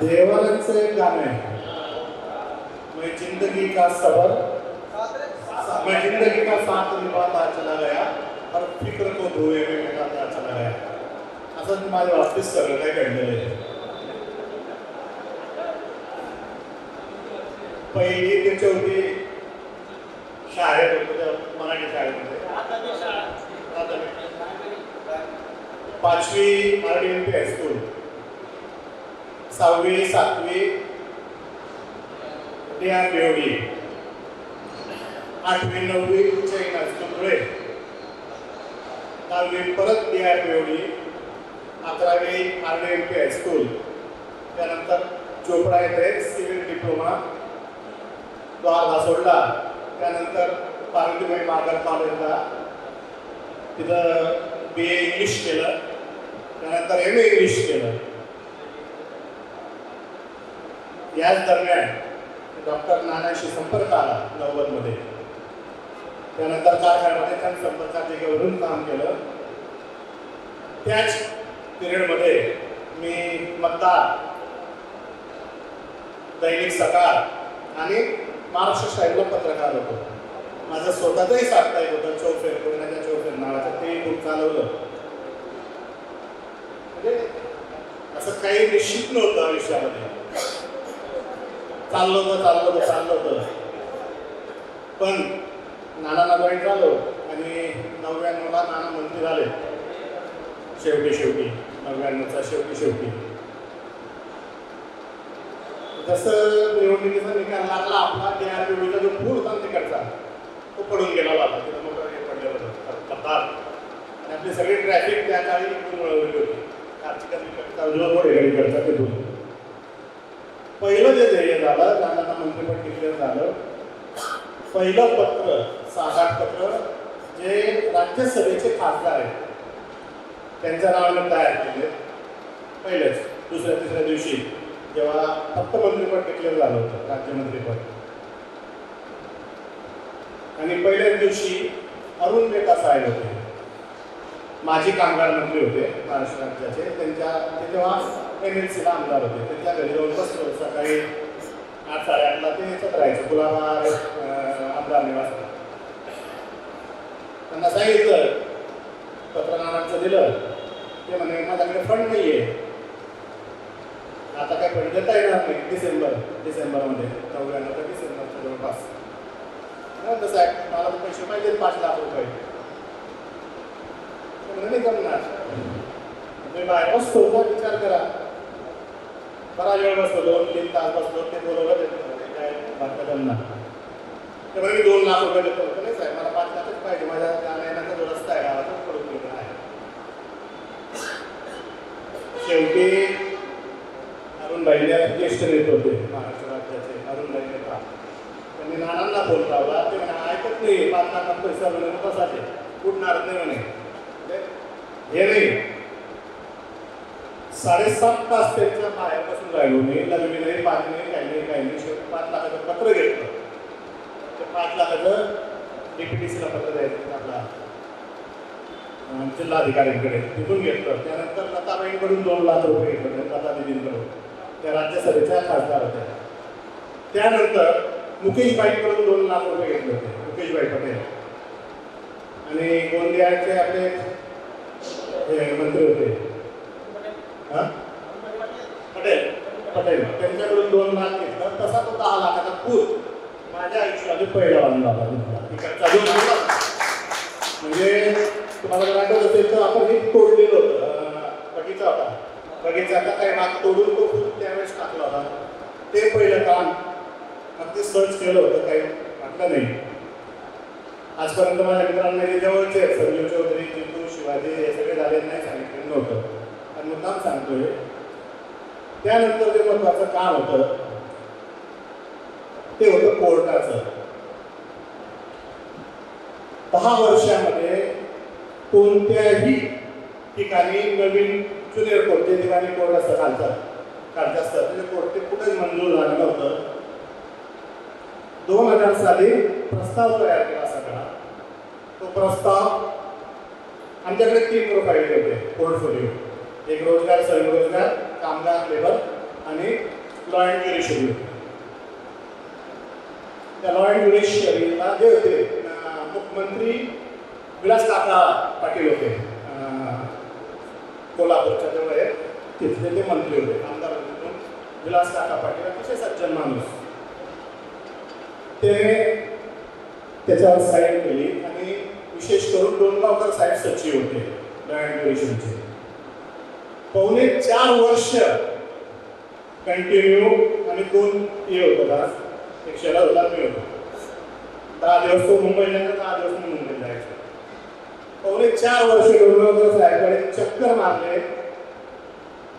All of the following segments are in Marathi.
देवानंदचं एक गाणं आहे, मैं जिंदगी का सफर, मैं जिंदगी का साथ निभाता चला गया और फिक्र को धुए में मिटाता चला गया. असं माझ्या बाबतीत सगळं काही घडलेलं आहे. पहिली ते चौथी शाळेत होतो, मराठी शाळेमध्ये. पाचवी मराठी एमपी हायस्कूल, 6वी 7वी DR बेवडी, 8वी 9वी जैन हायस्कूल धुळे, 10वी परत DR बेवडी, 11वी RDMP हायस्कूल, त्यानंतर चोपडा येथे सिव्हिल डिप्लोमा द्वारका सोडला. त्यानंतर पार्वतीबाई मागर कॉलेजला तिथं BA इंग्लिश केलं, त्यानंतर MA इंग्लिश केलं. याच दरम्यान डॉक्टर नानांशी संपर्क आला 90मध्ये. त्यानंतर कारखान्यामध्ये त्यांनी संपर्काधिकाऱ्यावरून काम केलं. त्याच पिरियडमध्ये मी मतदार, दैनिक सकाळ आणि महाराष्ट्र शाहीला पत्रकार होतो. माझं स्वतःचंही साप्ताहिक होतं, चौफेर कोयनाच्या चौफेर नावाचं, ते खूप चालवलं. म्हणजे असं काही निश्चित नव्हतं आयुष्यामध्ये, चाललं होतं. पण नाना जॉईन झालो आणि 99ला नाना मंत्री झाले. शेवटी 99चा शेवटी जसं निवडणुकीचा निकाल लागला आपला, DR बेवडीचा जो पूल होता तिकडचा तो पडून गेला होता. तिथं मोठं हे पडलेलं होतं मतदार, आणि आपली सगळी ट्रॅफिक त्या काळी इकडून वळवली होती. गाडीकडचा तिथून पहिलं जे ध्येय झालं, नानांना मंत्रिपद डिक्लेअर झालं. पहिलं पत्र, 7-8 पत्र जे राज्यसभेचे खासदार आहेत त्यांच्या नावाने तयार केले. पहिलेच दुसऱ्या-तिसऱ्या दिवशी जेव्हा फक्त मंत्रिपद डिक्लेअर झालं होतं, राज्यमंत्रीपद. आणि पहिल्याच दिवशी अरुण मेहता साहेब होते, माजी कामगार मंत्री होते महाराष्ट्र राज्याचे. ते तेव्हा MLCला आमदार होते. त्यांच्या घरी जाऊन बसलो सकाळी 8-8:30ला. ते याच्यात राहायचं गुलाबार आमदार निवास. त्यांना सांगितलं, पत्रकारांचं दिलं. ते म्हणे माझ्याकडे फंड नाही आहे, आता काय फंड देता येणार नाही. डिसेंबरमध्ये 99 डिसेंबरच्या जवळपास. तसं आहे, मला पैसे पाहिजे 5 लाख रुपये. नाही जमणार. तुम्ही बाहेर बसतो, विचार करा. बरा वेळ बसतो, 2-3 तास बसलो. ते बोलवलं काय बातम्या जमणार. ते म्हणजे 2 लाख रुपये देतो. नाही साहेब, मला 5 लाखच पाहिजे. माझ्या जाण्याचा जो रस्ता आहे गावातच पडून गेला आहे. शेवटी अरुणभाईला ज्येष्ठ नेते होते महाराष्ट्र राज्याचे, अरुणभाई नेता. त्यांनी नानांना फोन लावला. ते म्हणे ऐकत नाही, 5 लाखात पैसा मिळून बसाचे, कुठणार नाही म्हणे. हे नाही, 7.5 तास त्यांच्या बाहेर बसून राहिलो मी. लग्न नाही, पाणी नाही, काही नाही. शेवटी 5 लाखाचं पत्र घेतलं. ते 5 लाखाचं DPTCला पत्र द्यायचं आपला जिल्हाधिकाऱ्यांकडे, तिथून घेतलं. त्यानंतर लताबाईंकडून 2 लाख रुपये घेतलं, लता दिदींकडून, त्या राज्यसभेच्या खासदार होत्या. त्यानंतर मुकेशबाईंकडून 2 लाख रुपये घेतले होते, मुकेशबाई पटेल. आणि गोंदियाचे आपले हे मंत्री होते पटेल, त्यांच्याकडून 2 लाख घेतलं. तसा तो 10 लाखाचा पूर माझ्या आयुष्यामध्ये पहिला बांधला होता. म्हणजे तुम्हाला जर आठवत असेल तर आपण हे तोडलेलं होतं, बगीचा होता. बगीचाचा काही भाग तोडून तो फूल त्यावेळेस टाकला होता. ते पहिलं काम अगदी सर्च केलं होतं, काही वाटलं नाही. आजपर्यंत माझ्या मित्रांना हे जवळचे संजीव चौधरी, जितू, शिवाजी हे सगळे झाले नाही सांगितलेलं नव्हतं, आणि मुद्दाम सांगतोय. त्यानंतर जे महत्त्वाचं काम होतं ते होतं कोर्टाचं. 10 वर्षामध्ये कोणत्याही ठिकाणी नवीन ज्युनियर कोर्ट, जे ठिकाणी कोर्ट असतं खालच्या स्तराचे कोर्ट, ते कुठेच मंजूर झालं नव्हतं. 2000 साली प्रस्ताव तयार केला सगळा. तो प्रस्ताव आमच्याकडे 3 प्रोफाईल होते पोर्टफोलिओ. एक रोजगार, स्वयंरोजगार, कामगार, लेबर आणि लॉ अँड ज्युडिशरी. त्या लॉ अँड ज्युडिशरीला जे होते मुख्यमंत्री विलास काका पाटील होते, कोल्हापूरच्या जवळ आहे, तिथले ते मंत्री होते, आमदार होते विलास काका पाटील, अतिशय सज्जन माणूस. त्याने त्याच्यावर साईन केली आणि विशेष करून डोणगावकर साहेब सचिव होते लॉ अँड ज्युडिशरीचे. पावणे 4 वर्ष कंटिन्यू आणि 2 हे होतं, एक शहरात होता, मी होतो. 10 दिवस तो मुंबईला, 10 दिवस मी मुंबईला जायचो. पावणे 4 वर्ष डोणगावकर साहेबांकडे चक्कर मारले,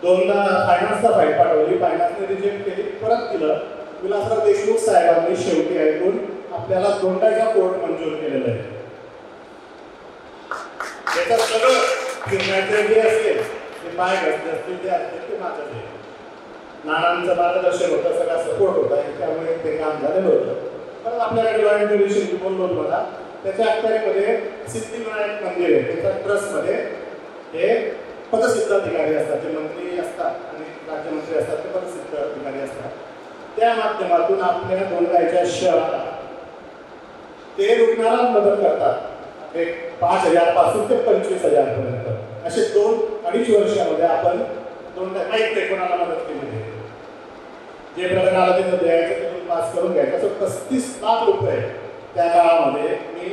2दा फायनान्सला फाईल पाठवली, फायनान्सने रिजेक्ट केली, परत दिलं. विलासराव देशमुख साहेबांनी शेवटी ऐकून आपल्याला दोंडाचा कोर्ट मंजूर केलेला आहे. याच्यात सगळं फिरण्याचे जे असेल ते पाय घसले असतील ते असतील ते माझं आहे. नानांचं मार्गदर्शन होतं, सगळा सपोर्ट होता, त्यामुळे ते काम झालेलं होतं. परत आपल्याकडे लॉ अँड ज्युडिशरी बोललो मला, त्याच्या अखत्यारीमध्ये सिद्धिविनायक मंदिर आहे. त्याच्या ट्रस्टमध्ये हे पदसिद्धाधिकारी असतात, जे मंत्री असतात आणि राज्यमंत्री असतात ते पदसिद्ध अधिकारी असतात. त्या माध्यमातून आपल्या दोंडाच्या शहराला ते रुग्णाला मदत करतात. एक 5,000 पासून ते 25,000 पर्यंत असे 2-2.5 वर्षामध्ये आपण दोंडा माहीत नाही कोणाला मदत केली आहे. जे प्रकरणाला तिथं द्यायचं तिथून पास करून घ्यायचं, असं 35 लाख रुपये त्या काळामध्ये मी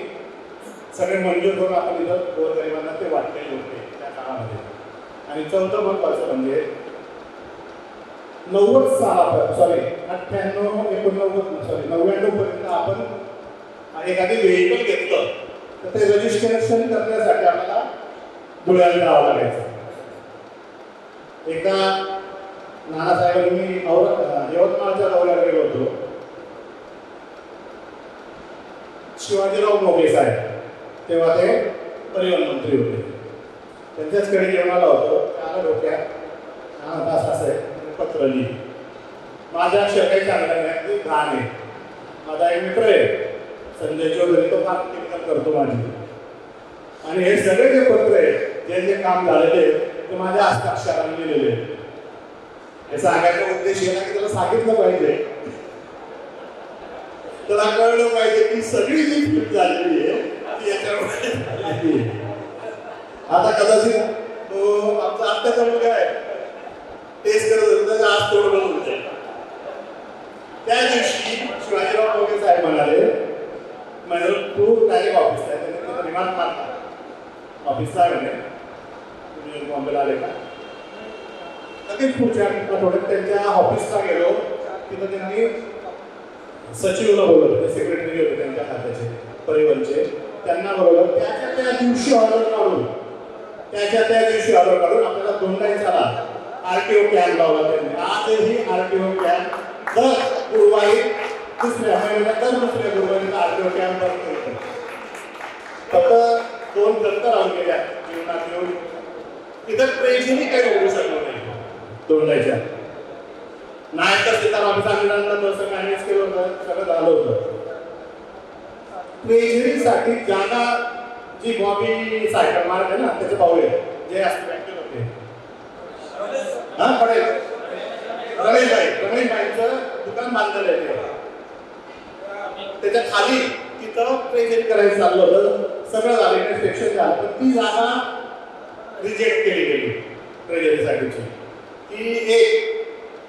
सगळे मंजूर करून आपण इथं गोरगरिबांना ते वाटलेले होते त्या काळामध्ये. आणि चौथं महत्वाचं म्हणजे 99 पर्यंत आपण एखादी व्हेकल घेतलं तर ते रजिस्ट्रेशन करण्यासाठी आपल्याला धुळ्याला जावं लागायचं. एकदा नानासाहेबांनी यवतमाळच्या दौऱ्यावर गेलो होतो. शिवाजीराव मोघे साहेब तेव्हा ते परिवहन मंत्री होते, त्यांच्याचकडे जेवणाला होतो. त्याला डोक्यात असं आहे पत्र लिहि, माझ्या काही चांगल्या नाही, घाण आहे. माझा एक मित्र आहे संजय चौधरी, तो फार टिकल करतो माझी, आणि हे सगळे जे पत्र आहे जे जे काम झालेले ते माझ्या हस्ताक्षराने लिहिलेले. हे सांगायचा उद्देश आहे ना की त्याला सांगितलं पाहिजे, त्याला कळलं पाहिजे की सगळी जी फिट झालेली आहे ती याच्यामुळे. आता कदाचित तो आमचा आत्ताचा मुलगा आहे, टेस्ट करत होता, आज तोड बनवून जाईल. त्या दिवशी शिवाजीराव मोघे साहेब म्हणाले, म्हणजे तू डायरेक्ट ऑफिसला आहे, त्यांनी तिथं रिमांड मारला ऑफिसला आहे म्हणे, तुम्ही बॉम्बेला आले का? लगेच पुढच्या आठवड्यात त्यांच्या ऑफिसला गेलो. तिथं त्यांनी सचिवला बोलवलं, ते सेक्रेटरी होते त्यांच्या खात्याचे परिवहनचे, त्यांना बोलवलं. त्या दिवशी ऑर्डर काढून आपल्याला दोंडाईचाला आरटीओ कॅम्प लावला त्यांनी. आजही आरटीओ कॅम्प दर गुरुवारी दुसऱ्या गुरुवारी आरटीओ कॅम्प बंद करतो. फक्त 2 दत्त राहून गेल्या जीवनात येऊन, तिथं ट्रेजरी काही होऊ शकलो नाही दोंडाईच्या. नाही तर सीताराम ऑफिस आम्ही तसं मॅनेज केलं होतं, सगळं झालं होतं. ट्रेजरीसाठी जागा जी बॉबी सायकल मार्ग आहे ना, त्याचे पावले जे असते बँकेत होते, हा पडेल रमेशबाईंचं दुकान बांधलेलं आहे, त्याच्या खाली तिथं ट्रेजरी करायचं चाललं होतं. सगळं झालं, इन्स्पेक्शन झालं, पण ती जागा रिजेक्ट केली गेली ट्रेजरीसाठीची. ती एक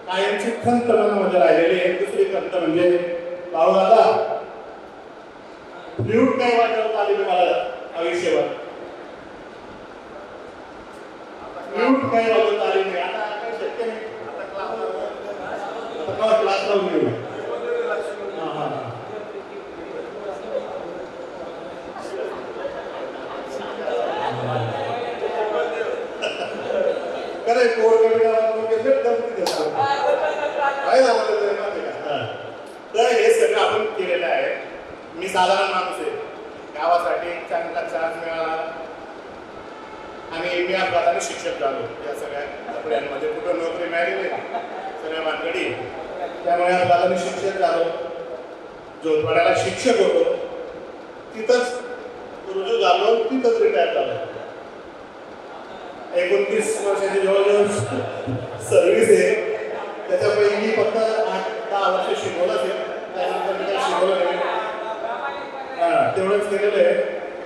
कायमची खंत मनामध्ये राहिलेली आहे. दुसरी खंत म्हणजे भाऊ दादा फ्लूट काय वाजवत आली मला आयुष्यभर, फ्लूट काय वाजवत आली नाही. आता काय शक्य नाही, आता क्लास लावून घेऊ. खरं कोर्ट तर हे सगळं आपण केलेलं आहे. मी साधारण माणूस आहे, गावासाठी चांगला चान्स मिळाला आणि मी अपघाताने शिक्षक झालो. या सगळ्या कपड्यांमध्ये कुठं नोकरी मिळाली नाही, सगळ्या भानगडी. त्यामुळे अपघाताने शिक्षक झालो, जोधवाड्याला शिक्षक होतो, तिथंच रुजू झालो, तिथंच रिटायर झालो. 29 वर्षाची जवळजवळ सर्व्हिस आहे.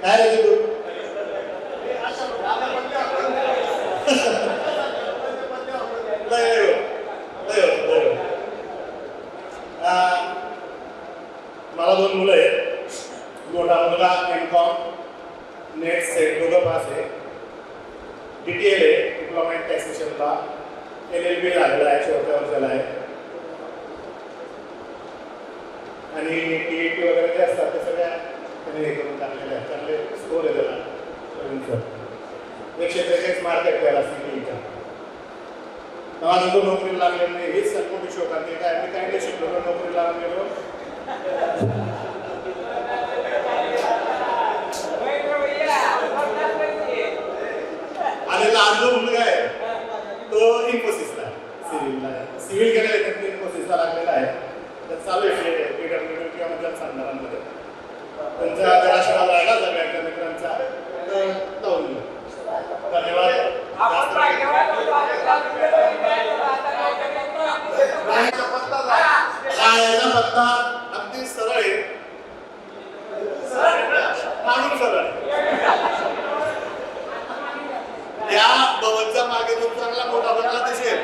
काय रे तू मला 2 मुलं आहेत. मोठा मुलगा एम.कॉम नेट सेट दोघं पास आहे. DTL आहे, डिप्लोमा इन टॅक्सेशनला. LLB झालेला आहे, 4थ्या वर्षाला आहे. आणि TET वगैरे जे असतात ते सगळ्या त्याने हे करून टाकलेले आहेत. चांगले स्कोर आहे त्याला. 143 मार्क आहेत त्याला CTEच्या. मला तो नोकरी लागले नाही हेच मोठी शोक आहे. काय मी काय नाही शिकलो नोकरी लागून गेलो. आणि लहान जो मुलगा आहे तो इन्फोसिसला आहे. सिव्हिल गेलेला आहे त्यांनी इन्फोसिसला लागलेला आहे. तर चालू आहे PWD किंवा मतदारसंघांमध्ये त्यांचा जर आशीर्वाद राहिला सगळ्यांच्या मित्रांचा तर जाऊन घेऊ. धन्यवाद. राहायचा पत्ता अगदी सरळ आहे. माणूस सरळ या भवनच्या मागे तो चांगला मोठा बंगला दिसेल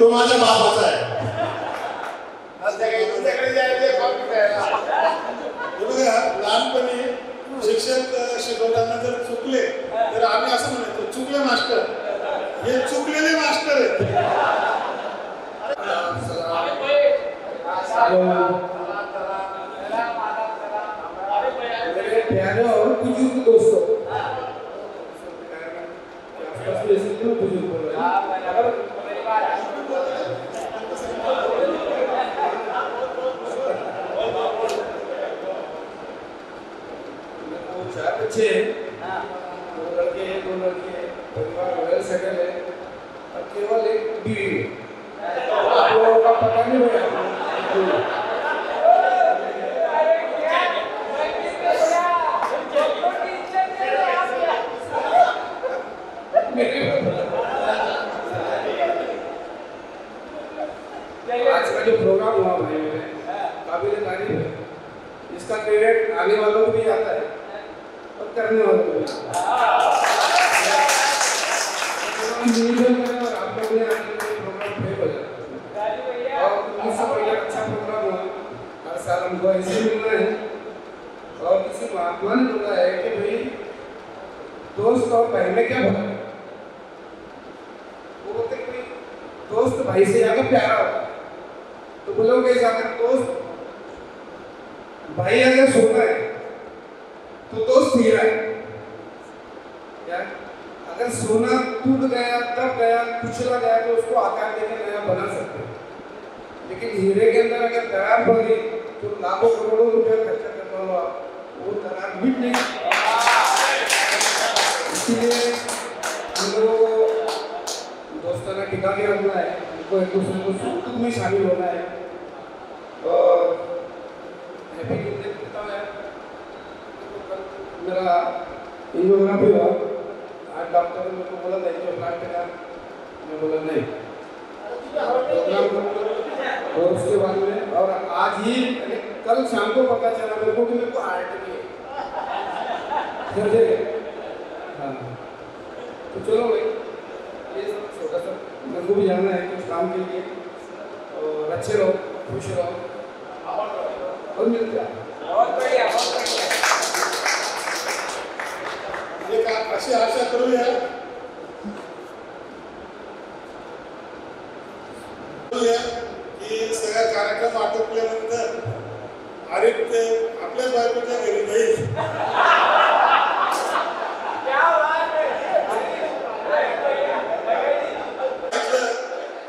तो माझ्या बाबाचा आहे. लहानपणी शिक्षक शिकवताना जर चुकले तर आम्ही असं म्हणायचो चुकले मास्टर. हे चुकलेले मास्टर आहेत. प्यारे और बुजुर्ग दोस्तों, चार बच्चे, 2 लड़के 2 लड़के, परिवार वेल सेटल है और केवल एक बीवी। आप लोगों का पता नहीं होगा। आज का जो प्रोग्राम हुआ भाई मेरे काबिल तारीफ है. इसका क्रेडिट आने वालों को भी आता है और करने वालों को भी आता है. और आप लोग ने आज प्रोग्राम फेल हो जाता और इससे पहले अच्छा प्रोग्राम हुआ. हर साल हमको ऐसे मिलना है. और किसी महात्मा ने बोला है कि भाई दोस्त और भाई में क्या फर्क है. वो बोलते कि दोस्त भाई से ज्यादा प्यारा होता है. तो बोलोगे अगर दोस्त भाई अगर सोना है तो दोस्त हीरा है क्या. अगर सोना टूट गया दब गया कुचला गया तो उसको आकार देकर नया बना सकते हैं. लेकिन हीरे के अंदर अगर दरार पड़ गई तो लाखों करोड़ों रुपया खर्चा करना हुआ वो दरार मिट नहीं. इसलिए हम लोगों को दोस्ताना टिका के रखना है. उनको एक दूसरे को सुख दुख में शामिल होना है. और हैप्पी गिफ्ट देता है. मेरा एंजियोग्राफी हुआ. आज डॉक्टर ने मेरे को बोला था एंजियोग्राफी का. मैं बोला नहीं और उसके बाद में और आज ही कल शाम को पता चला मेरे को कि मेरे को हार्ट की सर्जरी. हाँ तो चलो भाई ये सब छोटा सा मेरे को भी जाना है कुछ काम के लिए. और अच्छे रहो खुश रहो और मिलते हैं. बहुत बढ़िया बहुत बढ़िया. एक अशी आशा करूया की सगळ्या कार्यक्रम आटोपल्यानंतर आदित्य आपल्याच बायकोच्या घरी जाईल.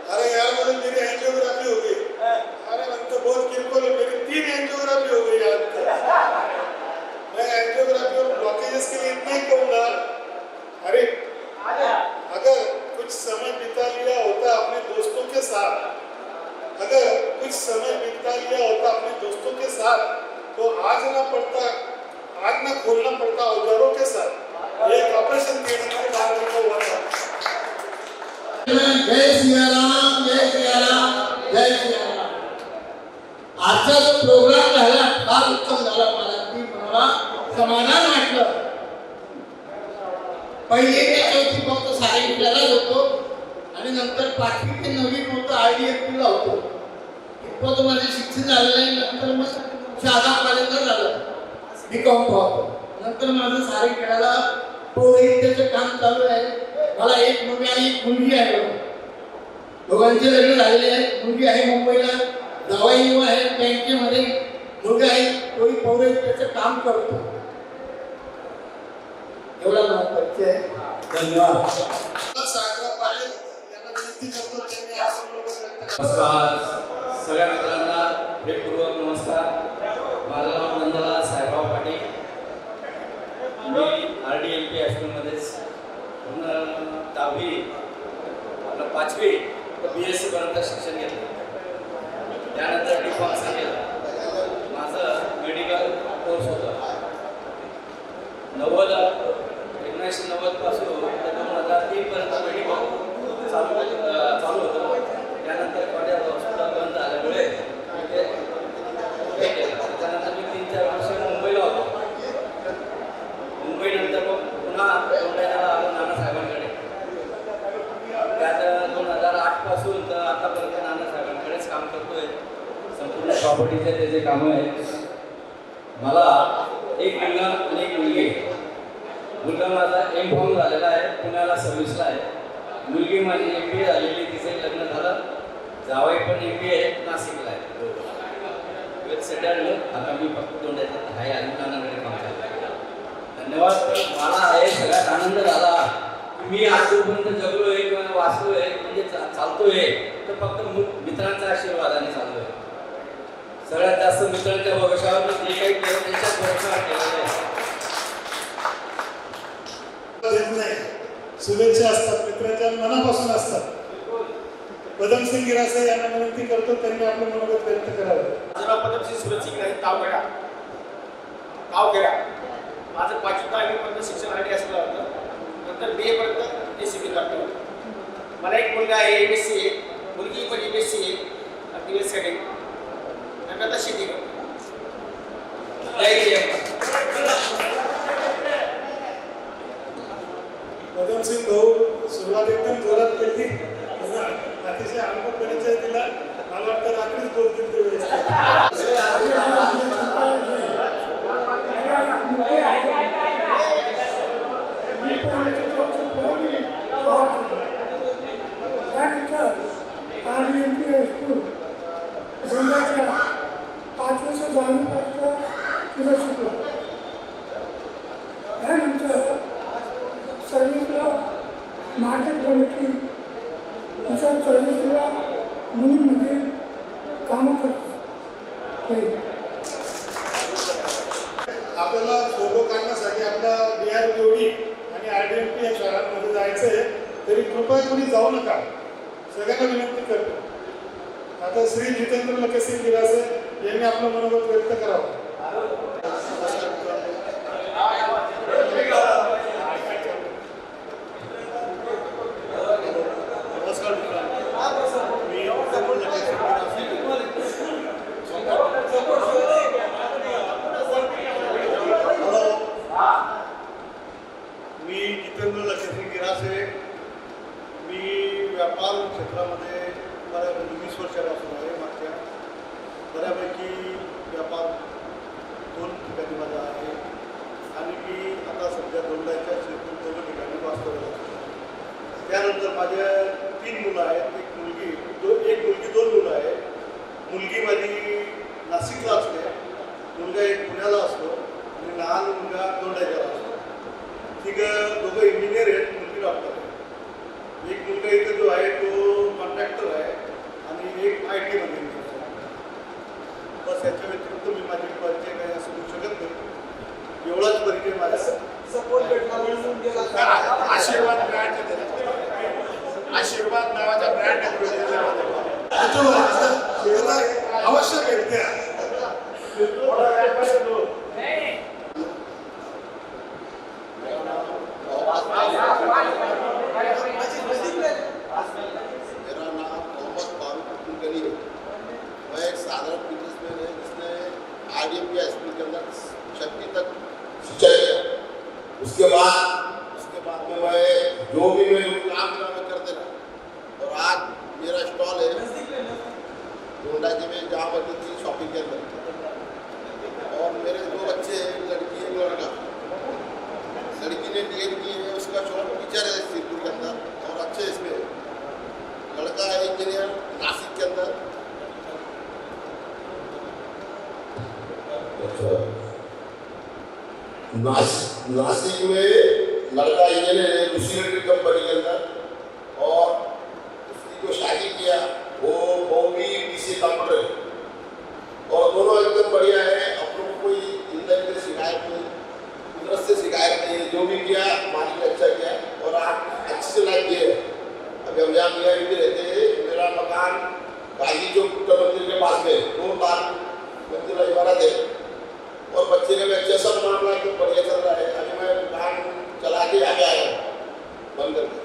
अरे यार मुझे मेरी एंजियोग्राफी हो गई. अरे तो बहुत किरकोल है. मेरी 3 एंजियोग्राफी हो गई यार. मैं एंजियोग्राफी और ब्लॉकेजेस के लिए इतना ही कहूँगा. अरे अगर कुछ समय बिता लिया होता अपने दोस्तों के साथ, अगर कुछ समय बिता लिया होता अपने दोस्तों के साथ तो आज ना खोलना पड़ता औजारों के साथ. एक ऑपरेशन थिएटर में बाहर रखा हुआ था. जय सिया राम जय सिया राम जय सिया राम. आजचा जो प्रोग्राम झाला फार उत्तम झाला. मला ती म्हणाला समाधान वाटलं. पहिली ते चौथी फक्त सायंकाळलाच होतो आणि नंतर 5वी ते 9वी फक्त IDFP ला होतो. इतपत माझे शिक्षण झालेलं आहे. नंतर मग शाळा कॉलेजला झालं B.Com होतो. नंतर माझं सायंकाळला पौरोहित्याचं काम चालू आहे. मला एक मुलगी आणि एक मुलगी आहे. दोघांचे लग्न झालेले आहे. मुलगी आहे मुंबईला, जावई आहे बँकेमध्ये. मुलगा आहे तोही पौरोहित्याचं काम करतो. एवढा मला परिचय आहे. धन्यवाद. नमस्कार सगळ्या मित्रांना, प्रेमपूर्वक नमस्कार. माझं नाव नंदलाल साहेबराव पाटील. मी RDMP हायस्कूलमध्येच पूर्ण 10वी आपलं 5वी BSc पर्यंत शिक्षण घेतलं. त्यानंतर D.Pharm केलं. माझं मेडिकल कोर्स होता. 1990 पासून ते 2003 पर्यंत मेडिकल चालू होतं. त्यानंतर कॉलेज हॉस्पिटल बंद झाल्यामुळे हे केलं. त्यानंतर मी 3-4 वर्ष मुंबईला होतो. मुंबईनंतर मग पुन्हा दोंडाईला आलो नानासाहेबांकडे. त्यात 2008 पासून तर आतापर्यंत नानासाहेबांकडेच काम करतोय. संपूर्ण प्रॉपर्टीचे त्याचे कामं आहेत. मला एक मुलगा आणि एक मुलगी आहे. मुलगा माझा M.Pharm झालेला आहे, पुण्याला सर्व्हिसला आहे. मुलगी माझी MBA झालेली, तिचे लग्न झालं. जावई पण MBA नाशिकला आहे. वेल सेटल्ड. आता मी फक्त दोंडायचं आहे आणि नानाकडे काम चालू आहे. धन्यवाद. मला हे सगळ्यात आनंद झाला की मी आजपर्यंत जगलोय किंवा वाचलोय म्हणजे चालतोय तर फक्त मित्रांच्या आशीर्वादाने चाललोय. सगळ्यात जास्त मित्रांच्या भरोशावर मी जे काही केलं त्याच्याच भरोशावर केलेलं आहे. शुभेच्छा असतात, मित्रांच्या मनापासून असतात. पदमसिंग गिरासे यांना विनंती करतो त्यांनी आपलं मनोगत व्यक्त करावं. माझं नाव पदमसिंग सुरजसिंग आहे, गावखेडा. माझं 5वी ते 10वी पर्यंत शिक्षण RD असलं होतं. नंतर BA पर्यंत ACB करतो. मला एक मुलगा आहे MSc आहे, मुलगी पण MSc आहे, दिवस साठी आणि आता शेती करतो. पदमसिंग भाऊ सुरुवात एकदम जोरात केली. अतिशय अनुभव परिचय दिला. मला वाटतं रात्रीच बोलतील ते व्यवस्थित. RDMP हायस्कूल दोंडाच्या 5 वर्ष 10वीपर्यंत तिला शिकलो. त्यानंतर सर्व्हिसला मार्केट कमिटी अशा सर्व्हिसला मुलींमध्ये कामं करतो. आपल्याला फोटो काढण्यासाठी आपला BRBOD आणि RDMP या शहरांमध्ये जायचं आहे. तरी कृपया कोणी जाऊ नका, सगळ्यांना विनंती करतो. आता श्री जितेंद्र लकेसिंग गिरासे यांनी आपलं मनोगत व्यक्त करावं. नमस्कार मी जितेंद्र लकेसिंग गिरासे. मी व्यापार क्षेत्रामध्ये बऱ्यापैकी 20 वर्षापासून आहे. मागच्या बऱ्यापैकी व्यापार 2 ठिकाणी माझा आहे आणि मी आता सध्या दोंडाच्या क्षेत्रात 2 ठिकाणी वास्तव्य असतो. त्यानंतर माझ्या 3 मुलं आहेत. एक मुलगी 2 मुलं आहेत. मुलगी माझी नाशिकला असते, मुलगा एक पुण्याला असतो आणि लहान मुलगा दोंडाच्याला असतो. दोघं इंजिनियर आहेत, मुलगी डॉक्टर आहे. एक मुलगा इथे जो आहे तो कॉन्ट्रॅक्टर आहे आणि एक IT मध्ये बस. याच्या व्यतिरिक्त मी माझी परिचय काही असं होऊ शकत नाही. एवढाच परिचय माझा. सपोर्ट भेटला. आशीर्वाद नावाचा ब्रँड अवश्य भेटते. मेरा नाम मोहम्मद फारूक अब्दुल गनी है. मैं एक साधारण बिजनेसमैन है जिसने RDMP हाई स्कूल के अंदर 6वीं तक उसके बाद में मैं जो भी मैं काम करा मैं करते रहा। और आज मेरा स्टॉल है गोंडा जी में जहाँ बनी थी शॉपिंग के अंदर। और मेरे दो बच्चे हैं, लड़की है लड़का। लड़की ने डीएड की है, उसका शॉप टीचर है सिरपुर के अंदर और अच्छे इसमें। लड़का है इंजीनियर नासिक के अंदर। नासिक में लड़का इंजीनियर है दूसरी कंपनी के अंदर। और उसकी जो शादी किया वो भी पीसी कंप्यूटर है। और दोनों एकदम बढ़िया है। हम लोग कोई जिंदगी में शिकायत नहीं, कुदरत से शिकायत नहीं। जो भी किया मालिक ने अच्छा किया और आप अच्छे से लाइफ दिए। अभी हम यहाँ मियाँ भी रहते हैं। मेरा मकान गांधी चौक मंदिर के पास में 2 बार मंजिला इमारत है। और बच्चे का भी अच्छा सब मामला एकदम बढ़िया चल रहा है। अभी मैं दुकान चला के आगे आया हूँ बंद करके।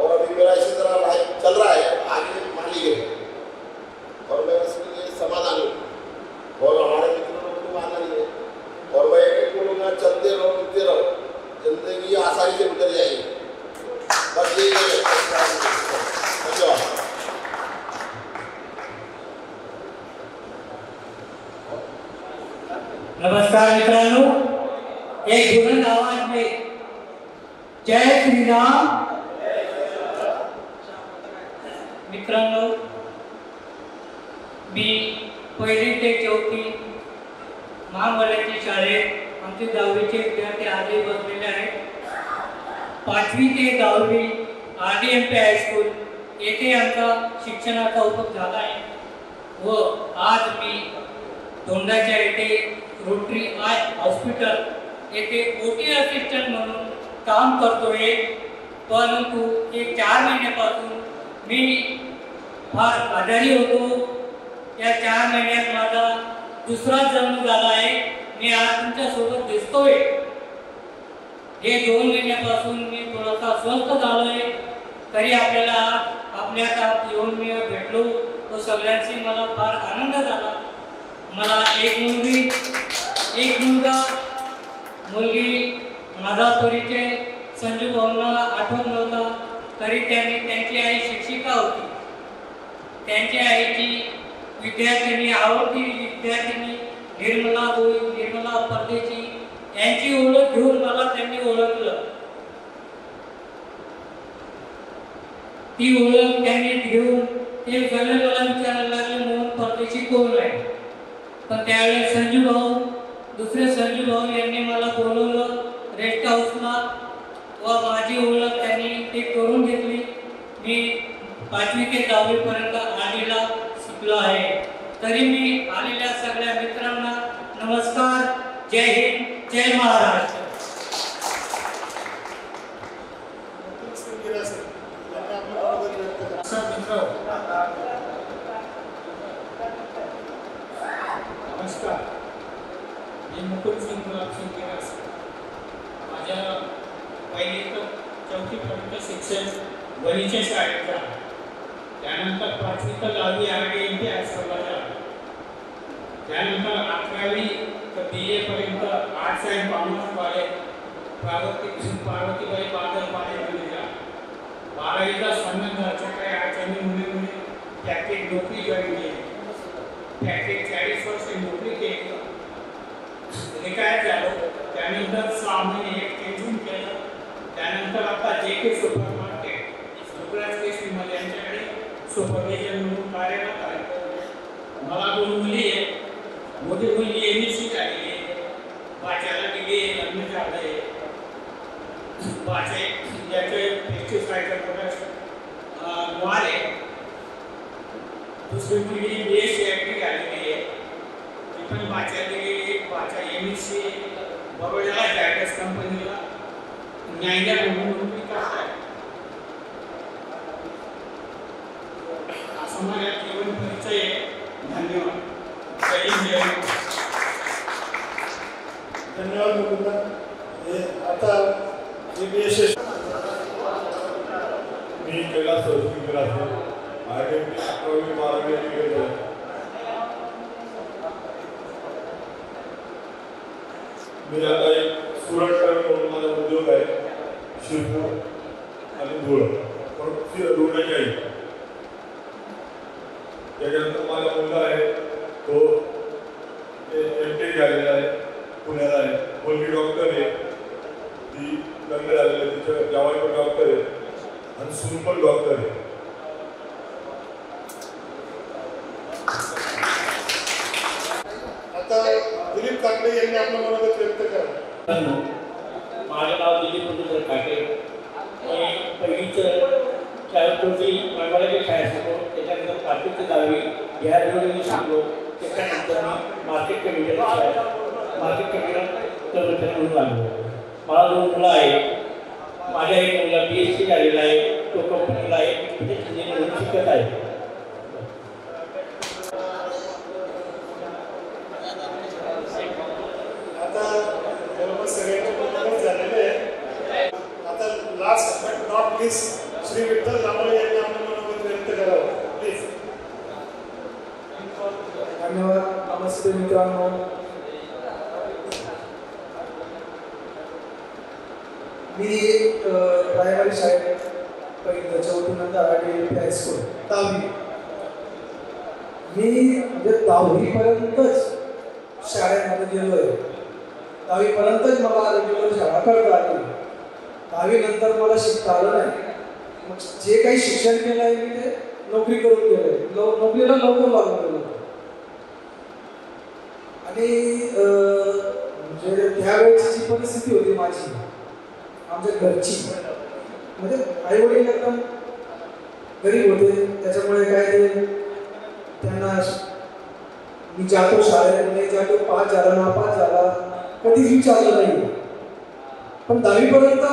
और अभी मेरा इसी तरह लाइफ चल रहा है, आगे मालिक है और मैं इसके लिए समाधान हूँ। और हमारे मित्रों लोग को मानना नहीं है। और मैं एक बोलूँगा, चलते रहो मिलते रहो, जिंदगी आसानी से गुजर जाएगी। बस यही है। धन्यवाद। नमस्कार मित्रांनो, एक बुलंद आवाज में जय श्री राम। मित्रांनो, मी 1ली ते 4थी महामंडळाची शाळेत आमचे 10वीचे विद्यार्थी आधी बसलेले आहेत. 5वी ते 10वी RDMP हायस्कूल येथे आमचा शिक्षणाचा उपयोग झाला आहे. व आज मी धोंडाच्या येथे रोटरी आय हॉस्पिटल येथे OT असिस्टंट म्हणून काम करतोय. परंतु एक 4 महिन्यापासून मी फार आजारी होतो. या 4 महिन्यात माझा दुसरा जन्म झाला आहे. मी आज तुमच्यासोबत दिसतोय. हे 2 महिन्यापासून मी थोडासा स्वस्थ झालोय. तरी आपल्याला आपल्यात येऊन मी भेटलो तो सगळ्यांशी मला फार आनंद झाला. मला एक मुलगी एक मुलगा मुलगी माझा परिचय संजू भाऊंना आठवत नव्हता. तरी त्यांची आई शिक्षिका होती. त्यांच्या आईची विद्यार्थिनी आवडती विद्यार्थिनी निर्मला परदेशी यांची ओळख घेऊन मला त्यांनी ओळखलं. ती ओळख त्यांनी घेऊन ते सगळे मला विचारायला लागले मोहन परदेशी कोण आहे. पण त्यावेळेस संजू भाऊ दुसरे संजू भाऊ यांनी मला बोलवलं रेस्ट हाऊसला व माझी ओळख त्यांनी ते करून घेतली. मी 5वी ते 10वी पर्यंत आलेला शिकलो आहे. तरी मी आलेल्या सगळ्या मित्रांना नमस्कार, जय हिंद, जय महाराष्ट्र. नमस्कार, मी मुकुल सिंग गुलाब सिंग गिरास. माझ्या 1ली ते 4थी पर्यंत शिक्षण वणीच्या शाळेत झालं. त्यानंतर 5वी ते 10वी RDMP हायस्कूलला झालं. त्यानंतर 11वी ते BA पर्यंत arts and commerce college Parvatibai Badal कॉलेजमध्ये झालं. 12वीला संबंधाच्या काही अडचणीमुळे फॅक्टरीत नोकरी जॉईन केली. फॅक्टरीत 40 वर्ष नोकरी केली. रिटायर झालो. त्यानंतर 6 महिने एक्सटेन्शन केलं. त्यानंतर आता JK सुपर मार्केट सुब्राज केशरीमध्ये यांच्याकडे सुपरविजन म्हणून कार्यरत आहे. मला 2 मुली आहेत. मोठी मुलगी MSc झालेली आहे. बाच्याला डिग्री लग्न झालं आहे. बाचे ज्याचे पेस्टिसाइडचा प्रोडक्ट मॉल आहे. दुसरी मुलगी BSc ॲग्री झालेली आहे. ती पण बाच्या दिलेली. बाच्या MSc बरोड्याला जायडस कंपनीला न्यायला म्हणून नोकरी करत आहे. असं माझ्या जीवन परिचय आहे. धन्यवाद. जय हिंद, जय महाराष्ट्र. धन्यवाद मुकुंदा. आता GBS मी कैलास राहतो. RDMP 11वी 12वी केलं. मी आता एक सुरत शिरपूर आणि धुळ धुळण्याची आई. त्याच्यानंतर माझा मुलगा आहे तो MTech झालेला आहे, पुण्याला आहे. मुलगी डॉक्टर आहे, ती लग्न झालेलं आहे, तिच्या जावई पण डॉक्टर आहे आणि सून पण डॉक्टर आहे. आता दिलीप काकडे यांनी आपलं मनोगत व्यक्त करा. माझं नाव दिलीप मधुकर काटे. मी पहिलीचं शाळेपूर्वी मंगळाची शाळेत शिकलो, त्याच्यानंतर 5वी ते 10वी बिहार रोडमध्ये शिकलो. त्याच्यानंतर मी मार्केट कमिटीला मार्केट कमिटीला कर्मचारी म्हणून लागलो. मला 2 मुलं आहे. माझ्या एक मुलगा BSc झालेला आहे, तो कंपनीला आहे, इंजिनियर म्हणून शिकत आहे. आता जवळपास सगळ्यांचे मनोगत झालेले आहे. आता last but not least Shri Vitthal Jambhale यांनी आपलं मनोगत व्यक्त करावं प्लीज. धन्यवाद. नमस्ते मित्रांनो. मी प्रायमरी शाळेत पहिलं 4थी नंतर IDMP हायस्कूल 10वी. मी म्हणजे 10वी पर्यंतच शाळेमध्ये गेलो आहे. 10वी पर्यंतच मला रेग्युलर शाळा करता आली. 10वी नंतर मला शिकता आलं नाही. मग जे काही शिक्षण केलं आहे मी ते नोकरी करून केलं आहे. नोकरीला लवकर लागून गेलो आणि म्हणजे त्यावेळेची जी परिस्थिती होती माझी आमच्या घरची, म्हणजे आई वडील एकदम गरीब होते. त्याच्यामुळे काय ते त्यांना मी जातो शाळेत, नाही जातो, पास झाला नापास झाला कधीच विचारलं नाही. पण 10वी पर्यंत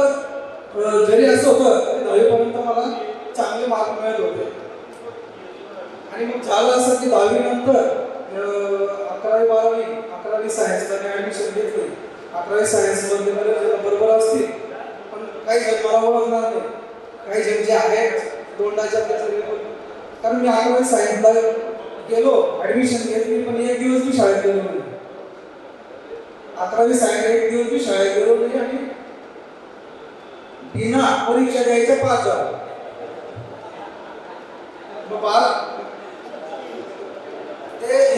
जरी असं होतं तरी 10वी पर्यंत मला चांगले मार्क मिळत होते. आणि मग झालं असं की 10वी नंतर 11वी 12वी 11वी सायन्सला ॲडमिशन घेतली. 11वी सायन्समध्ये बरोबर असतील, पण काही जण मला ओळखणार नाही. काही जण जे आहेत तोंडाच्या कारण मी 11वी सायन्सला गेलो, ॲडमिशन घेतली, पण एक दिवस मी शाळेत गेलो नाही. 11वी सायन्स एक दिवस मी शाळेत गेलो नाही आणि बिना परीक्षा द्यायच्या पास झालो.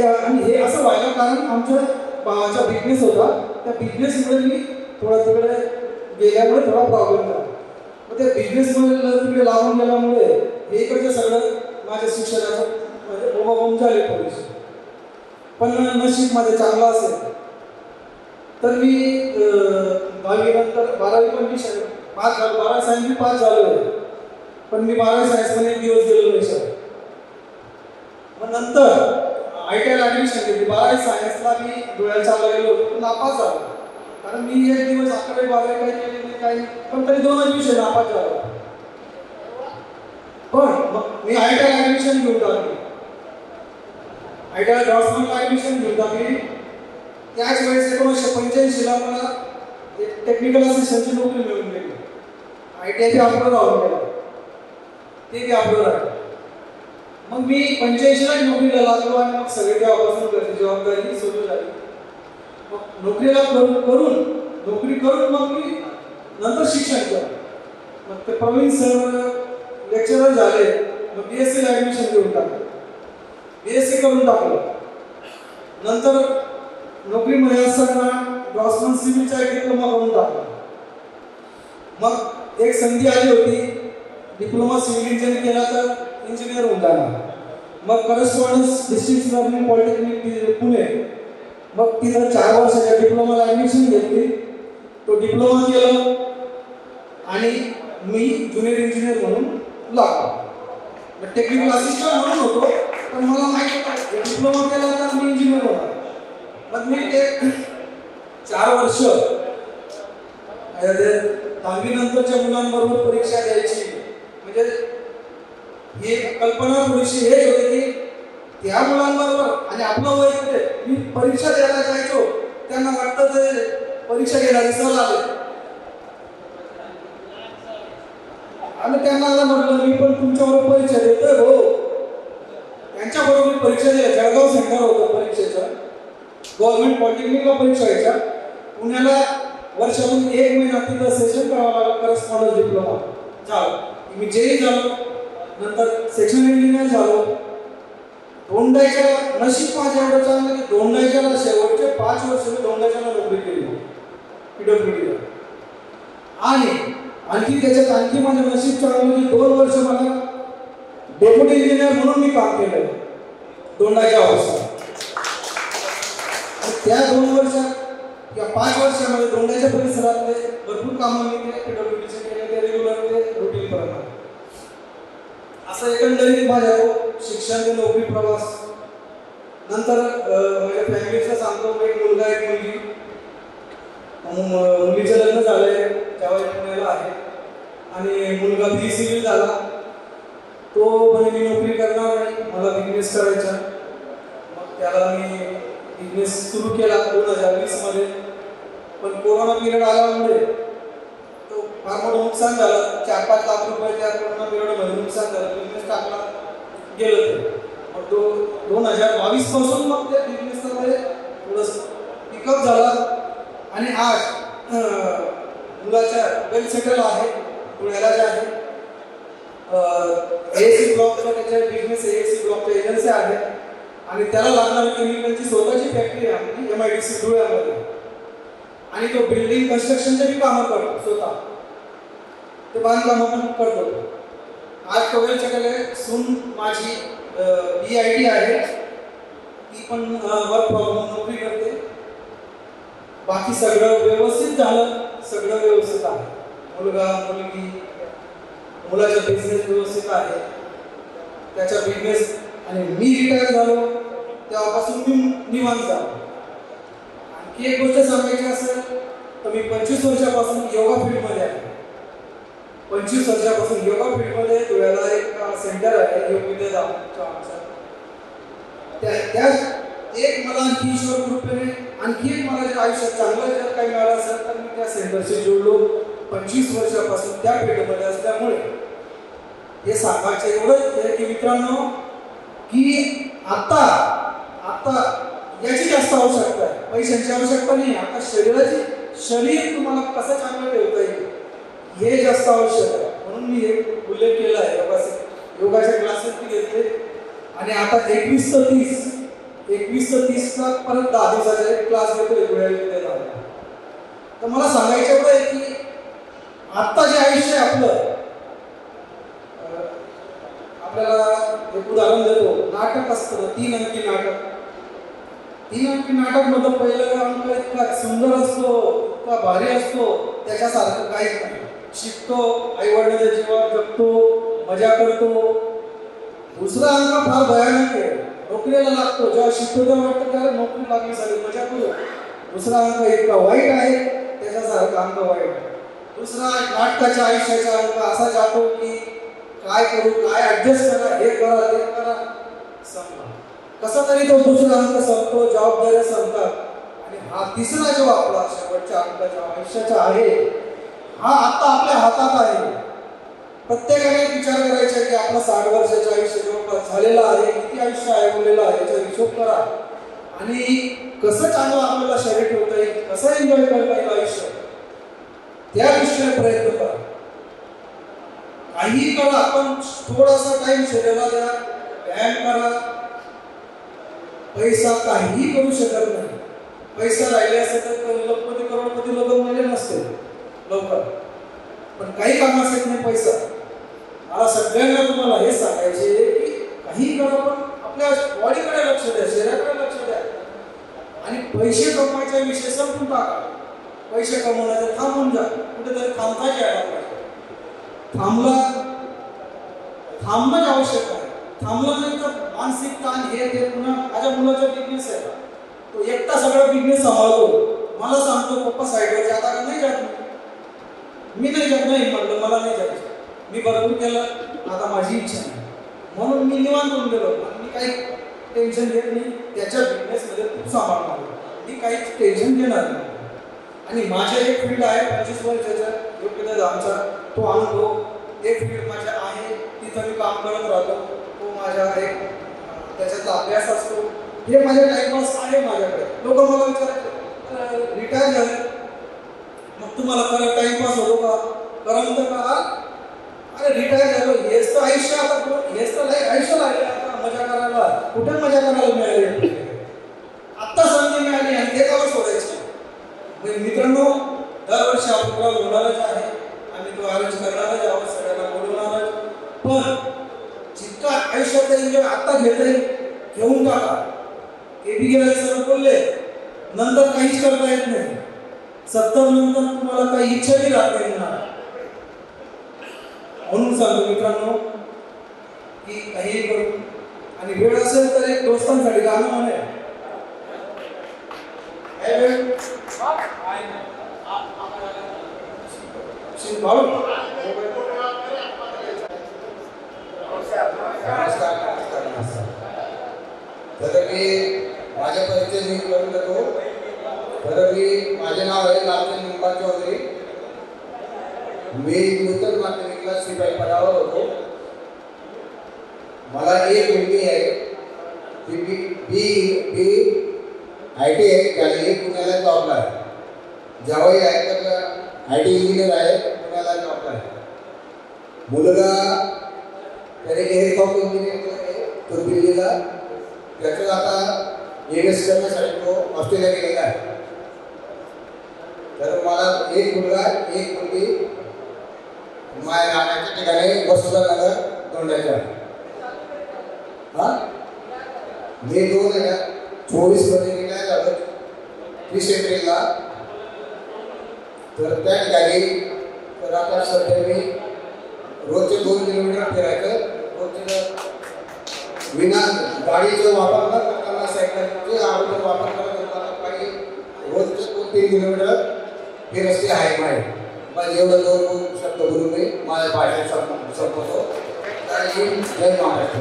आणि हे असं व्हायला कारण आमच्या भावाचा बिझनेस होता. त्या बिझनेसमुळे मी थोडा तिकडे गेल्यामुळे थोडा प्रॉब्लेम झाला. मग त्या बिझनेसमुळे तिकडे लागून गेल्यामुळे हे इकडचं सगळं माझ्या शिक्षणाचं म्हणजे बोंबाबोंब झाले थोडीशी. पण नशीब माझं चांगलं असेल तर मी 10वी नंतर 12वी पण मी पास झालो. 12वी सायन्स मी पास झालो आहे, पण मी 12वी सायन्समध्ये एक दिवस गेलो नाही सर. मग नंतर ITI ला ॲडमिशन घेतली. 12वी सायन्सला मी डोळ्याला चालला गेलो होतो, पण नापास झालो. कारण मी एक दिवस 11वी 12वी काही केले नाही काही, पण तरी 2च विषय नापास झालो. पण मग मी ITI ला ॲडमिशन घेऊन टाकली. ITI ला ड्रॉप्समॅनला ॲडमिशन घेऊन टाकली. त्याच वेळेस 1985ला मला एक टेक्निकल असिस्टंटची नोकरी मिळून गेली. ITI अप्रूव्ह राहून गेला, ते अप्रूव्ह राहिलं. मग मी 85ला नोकरीला लागलो आणि मग सगळे तेव्हापासून घरची जबाबदारी सुरू झाली. मग नोकरी करून मग मी नंतर शिक्षण केलं. मग ते प्रवीण सर लेक्चरर झाले. मग BSc ला ॲडमिशन घेऊन टाकलं, BSc करून टाकलं. नंतर नोकरीमध्ये असताना ड्रॉसमन सिव्हिलचा डिप्लोमा करून टाकला. मग एक संधी आली होती, डिप्लोमा सिव्हिल इंजिनिअरिंग केला तर इंजिनियर होऊन जाणार. मग correspondence district learning polytechnic Pune, मग तिथं 4 वर्षाच्या डिप्लोमाला ॲडमिशन घेतली. तो डिप्लोमा केलं आणि मी ज्युनियर इंजिनियर म्हणून लागलो. टेक्निकल असिस्टंट म्हणून होतो, पण मला माहिती होतं डिप्लोमा केला तर मी इंजिनियर होणार. मग मी ते 4 वर्ष 10वी नंतरच्या मुलांबरोबर परीक्षा द्यायची. म्हणजे ही कल्पना थोडीशी हेच होती की त्या मुलांबरोबर आणि आपलं वय होते, मी परीक्षा द्यायला जायचो, त्यांना वाटतं ते परीक्षा घ्यायला विसरला आले. आणि त्यांना म्हटलं मी पण तुमच्याबरोबर परीक्षा देतोय हो. त्यांच्याबरोबर परीक्षा द्यायला जळगाव सेंटर होतं परीक्षेचं, गव्हर्नमेंट पॉलिटेक्निकला परीक्षा घ्यायच्या. पुण्याला वर्षातून 1 महिना तिथं सेशन करावं लागलं करस्पॉन्डन्स डिप्लोमा झालं. मी जेई झालो, नंतर सेक्शन इंजिनियर झालो. धोंडाईच्या नशीब माझ्या एवढं चांगलं की धोंडाईच्याला शेवटचे 5 वर्ष मी धोंडाईच्याला नोकरी केली PWDला. आणि आणखी त्याच्यात आणखी माझं नशीब चांगलं की 2 वर्ष मला डेप्युटी इंजिनियर म्हणून मी काम केलं धोंडाईच्या ऑफिसला. त्या 2 वर्षात या 5 वर्षामध्ये धोंडाईच्या परिसरातले भरपूर कामं मी PWDचे केले, ते रेग्युलर ते रुटीन प्रमाणे. असं एकंदरीत माझ्या शिक्षण ते नोकरी प्रवास. नंतर माझ्या फॅमिलीचं सांगतो, एक मुलगा एक मुलगी. मुलीचं लग्न झालंय, त्यावेळी पुण्याला आहे. आणि मुलगा BE सिव्हिल झाला. तो म्हणे मी नोकरी करणार नाही, मला बिझनेस करायचा. मग त्याला मी बिझनेस सुरू केला 2020 मध्ये. पण कोरोना पिरियड आल्यामुळे तो फार मोठं नुकसान झालं. 4-5 लाख रुपये त्या कोरोना पिरियडमध्ये नुकसान झालं. बिझनेस टाकला गेलं ते. मग तो 2022 पासून मग त्या बिझनेसमध्ये थोडंसं पिकअप झाला. आणि आज मुलाच्या वेल सेटल आहे, पुण्याला जे आहे. ASC ब्लॉकचा त्याच्या बिझनेस ASC ब्लॉकच्या एजन्सी आहे. आणि त्याला लागणारी केमिकलची स्वतःची फॅक्टरी आहे आपली MIDC धुळ्यामध्ये. आणि तो बिल्डिंग कन्स्ट्रक्शनचे बी कामं करतो स्वतः, ते बांधकामं पण करतो. आज तो वेल सेटल आहे. सून माझी BIT आहे, ती पण वर्क फ्रॉम होम नोकरी करते. बाकी सगळं व्यवस्थित झालं, सगळं व्यवस्थित आहे. मुलगा मुलगी, मुलाचा बिझनेस व्यवस्थित आहे, त्याचा बिझनेस. आणि मी रिटायर झालो तेव्हापासून मी निवांत झालो. आणखी एक गोष्ट सांगायची असेल तर मी 25 वर्षापासून योगा फील्डमध्ये आहे. 25 वर्षापासून योगा फील्डमध्ये धुळ्याला एक सेंटर आहे योग विद्याधामचं. त्या एक मला आणखी ईश्वर कृपेने आणखी एक मला जर आयुष्यात चांगलं जर काही मिळालं असेल तर मी त्या सेंटरशी जोडलो. 25 वर्षापासून त्या फील्डमध्ये असल्यामुळे हे सांगायचं एवढंच आहे की मित्रांनो, की आता याची जास्त आवश्यकता आहे, पैशांची आवश्यकता नाही. आता शरीर तुम्हाला कसं चांगलं ठेवता येईल हे जास्त आवश्यक आहे. म्हणून मी हे उल्लेख केला आहे. योगाचे क्लासेस मी घेतले. आणि आता 21 ते 30चा परत 10 दिवसाचे क्लास घेतोय धुळ्याला. तर मला सांगायचं एवढं आहे की आत्ता जे आयुष्य आहे आपलं, आपल्याला एक उदाहरण देतो. नाटक असतं 3 अंकी नाटक. 3 अंकी नाटक मधलं पहिलं अंक इतका सुंदर असतो, इतका भारी असतो, त्याच्यासारखं काहीच नाही. शिकतो, आईवडिलांच्या जीवावर जगतो, मजा करतो. दुसरा अंक फार भयानक आहे, नोकरीला लागतो. जेव्हा शिकतो तेव्हा वाटतं त्याला नोकरी लागली सारी मजा करू. दुसरा अंक इतका वाईट आहे, त्याच्यासारखा अंक वाईट आहे. दुसरा नाटकाच्या आयुष्याचा अंक असा जातो की काय करू, काय ऍडजस्ट करा, हे करा ते करा, संपला. कसा तरी तो दुसरा अंक संपतो, जबाबदाऱ्या संपतात. आणि हा तिसरा जो आपला शेवटच्या अंकाच्या आयुष्याचा आहे, हा आता आपल्या हातात आहे. प्रत्येकाने विचार करायचा की आपलं 60 वर्षाचं आयुष्य जवळपास झालेलं आहे, किती आयुष्य आहे बोललेलं आहे याचा हिशोब करा. आणि कसं चांगलं आपल्याला शरीर ठेवता येईल, कसं एन्जॉय करता येईल आयुष्य, त्या दृष्टीने प्रयत्न करा. काही करा, आपण थोडासा टाइम शरीराला द्या, व्यायाम करा. पैसा काहीही करू शकत नाही. पैसा राहिले असेल तर लखपती करोडपती लोक मिळाले नसते लवकर. पण काही कामासाठी नाही पैसा. मला सगळ्यांना तुम्हाला हे सांगायचे की काही करा, पण आपल्या बॉडीकडे लक्ष द्या, शरीराकडे लक्ष द्या. आणि पैसे कमवायचा विषय संपून टाका. पैसे कमवण्याचं थांबून जा, कुठेतरी थांबता यायला पाहिजे. थांबणं आवश्यक आहे. थांबलं नाही तर मानसिक ताण हे ते. पुन्हा माझ्या मुलाचा बिझनेस आहे, तो एकटा सगळं बिझनेस सांभाळतो. मला सांगतो पप्पा साईडवर जाता का, नाही जात. मी नाही जात, नाही म्हटलं मला नाही जायचं. मी भरपूर केलं, आता माझी इच्छा नाही म्हणून मी निवांत होऊन गेलो. मी काही टेन्शन घेत नाही. त्याच्या बिझनेसमध्ये खूप सांभाळणार, मी काहीच टेन्शन घेणार नाही. आणि माझे एक फील्ड आहे 25 वर्षाचा योग्यधामचा, तो अनुभव एक फील्ड माझ्या आहे, तिथं मी काम करत राहतो. तो माझ्या एक त्याच्यातला अभ्यास असतो. हे माझे टाइमपास आहे माझ्याकडे. लोक मला विचारायचे रिटायर झाले मग तुम्हाला खरं टाइमपास होतो का? करमतं का? अरे रिटायर झालो, हेच तर आयुष्य, आता हेच तर आयुष्य लागले आता मजा करायला. कुठे मजा करायला मिळाली? आत्ता संधी मिळाली आणि ते गाव सोडायचे. म्हणजे मित्रांनो, दरवर्षी हा प्रोग्राम होणारच आहे. आम्ही तो अरेंज करणारच आहोत, सगळ्यांना बोलवणारच. पण जितका आयुष्याचा एन्जॉय आता घेता येईल घेऊन टाका. केबीकेला सर बोलले नंतर काहीच करता येत नाही. 70 नंतर तुम्हाला काही इच्छाही राहता येणार. म्हणून सांगतो मित्रांनो की काही करू आणि वेळ असेल तर एक दोस्तांसाठी गाणं म्हणे. तर मी माझ्या परिचय मी करून देतो. तर माझे नाव आहे लालचंद निंबा चौधरी. मी नूतन माध्यमिकला शिपाई पदावर होतो. मला एक मुलगी आहे ती बी IT आहे, त्याला पुण्याला जॉबला आहे. जावई आहे तर IT इंजिनियर आहे, पुण्याला जॉबला आहे. मुलगा त्याने एअरक्राफ्ट इंजिनियर आहे तो दिल्लीला. त्याचं आता MS करण्यासाठी तो ऑस्ट्रेलिया गेलेला आहे. तर मला एक मुलगा एक मुलगी माझ्या राहण्याच्या ठिकाणी वसुधानगर दोंडाच्या. मी 2024 मध्ये रिटायर झालो 30 एप्रिलला. तर त्या ठिकाणी तर आता सध्या मी रोजचे 2 किलोमीटर फिरायचं. रोजचे विना गाडीचा वापर न करताना सायकलचे अगोदर वापर करत होताना काही रोजचे 2-3 किलोमीटर हे रस्ते आहे माझे. पण एवढं 2 शब्द बोलून मी माझ्या भाषेत संपवतो. जय महाराष्ट्र.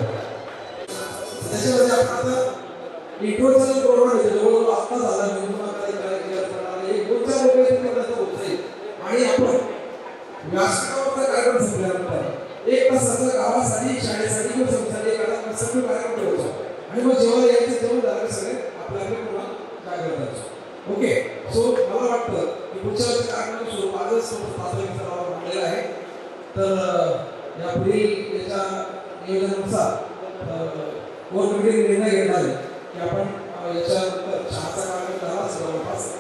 त्याच्यामध्ये आपण इकडचा प्रोग्राम आहे जवळजवळ आत्ता झाला. एक गोलच्या लोकांचं होत नाही आणि आपण व्यासपीठावरचा कार्यक्रम संपल्यानंतर 1 तासाचा गावासाठी शाळेसाठी किंवा संस्थासाठी एखादा सगळं कार्यक्रम ठेवतो आणि मग जेव्हा यायचं तेव्हा झालं सगळे आपल्याकडे पुन्हा काय करतात. ओके. सो मला वाटतं की पुढच्या वर्षी कार्यक्रम स्वरूप आजच मांडलेला आहे. तर यापुढील याच्या नियोजनानुसार कोण निर्णय घेणार आहे की आपण याच्यानंतर चहाचा कार्यक्रम झाला जवळपास.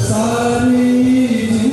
सारी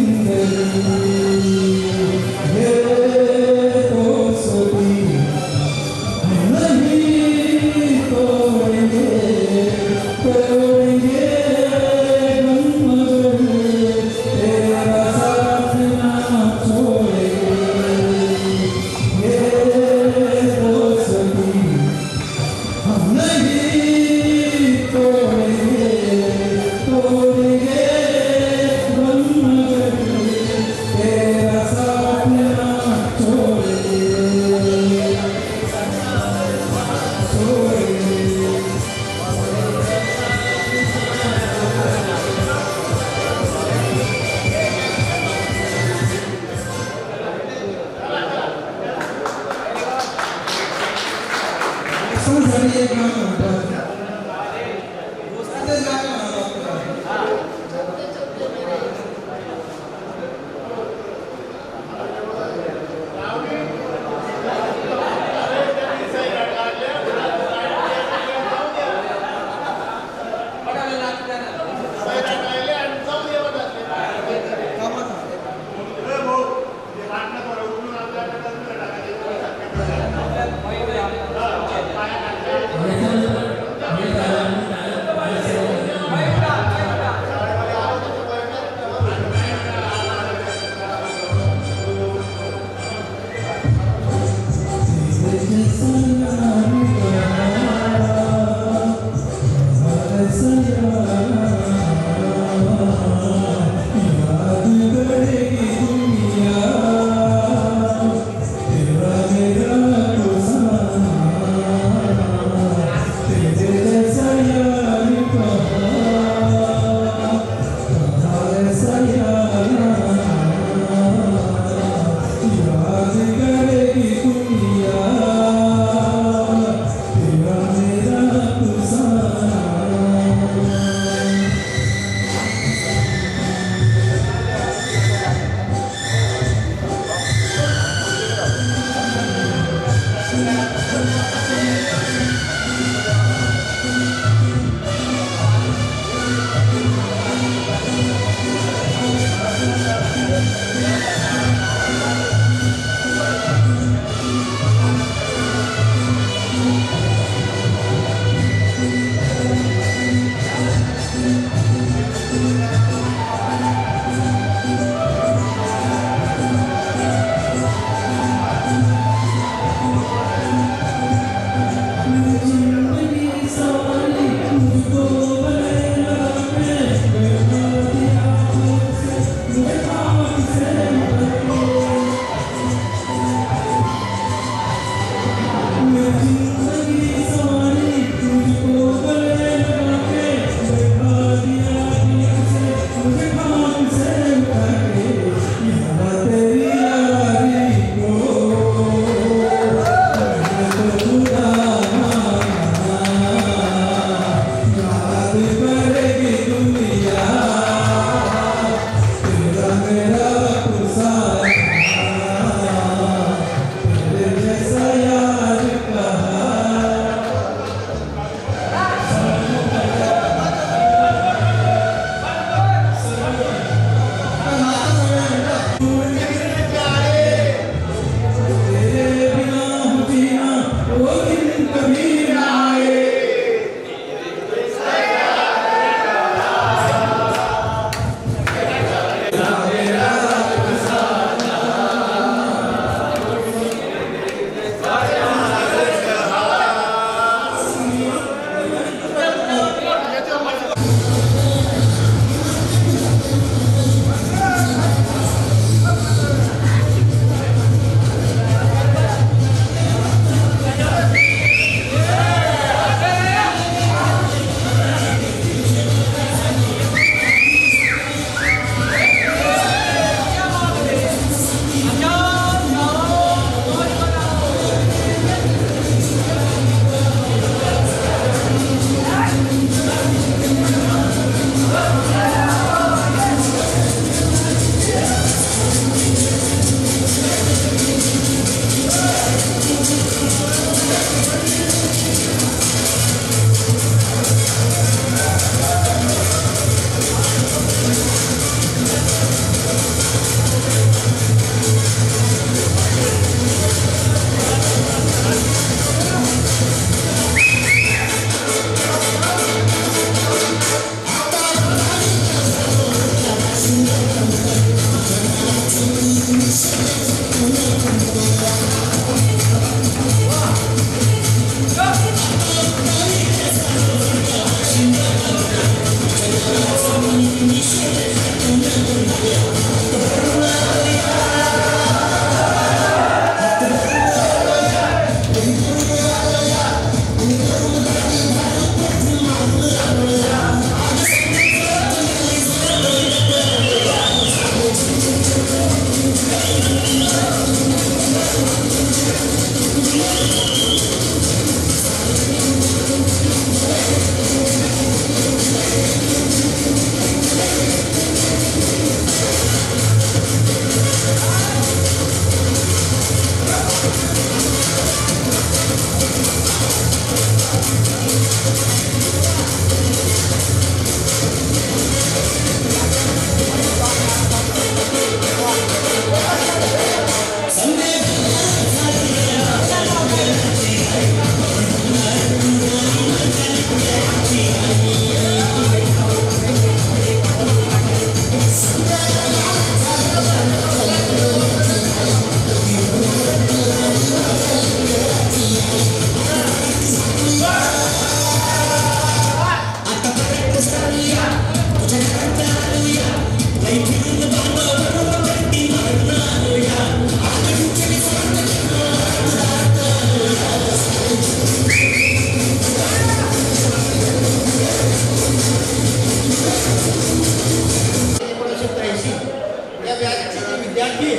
या व्याजचे जे विद्यार्थी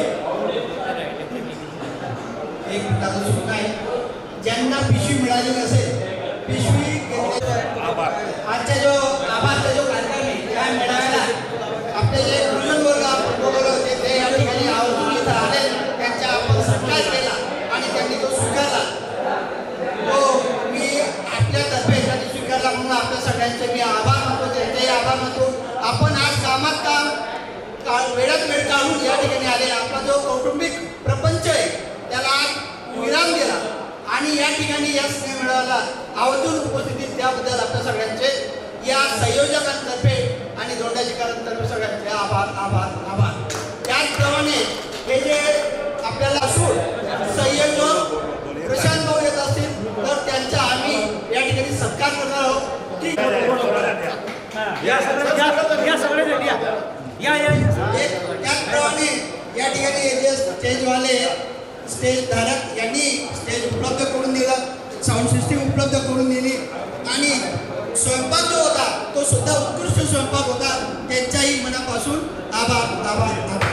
एक प्रकारचं सुख आहे ज्यांना पिशवी मिळाली नसेल पिशवी आजचा जो आभारचा जो कार्यक्रम आहे त्या मेळाव्याला आपले जे कुशल वर्ग होते ते या ठिकाणी आवर्जून इथं आले त्यांचा आपण सत्कार केला आणि त्यांनी तो स्वीकारला तो मी आपल्यातर्फे त्यांनी स्वीकारला म्हणून आपल्या सगळ्यांचे मी आभार मानतो त्यांचाही आभार मानतो आपण आज कामात वेळात वेळ काढून या ठिकाणी आले आपला जो कौटुंबिक प्रपंच आहे त्याला आज विराम दिला आणि या ठिकाणी या स्नेहमेळाव्याला आवर्जून उपस्थितीत त्याबद्दल आपल्या सगळ्यांचे या संयोजकांतर्फे आणि दोंडाजीकरांतर्फे सगळ्यांचे आभार आभार आभार त्याचप्रमाणे हे जे आपल्याला असून संयोजक प्रशांत भाऊ येत असतील तर त्यांचा आम्ही या ठिकाणी सत्कार करणार आहोत की त्याचप्रमाणे या ठिकाणी हे जे स्टेजवाले स्टेज धारक यांनी स्टेज उपलब्ध करून दिलं साऊंड सिस्टीम उपलब्ध करून दिली आणि स्वयंपाक जो होता तो सुद्धा उत्कृष्ट स्वयंपाक होता त्यांच्याही मनापासून आभार आभार आभार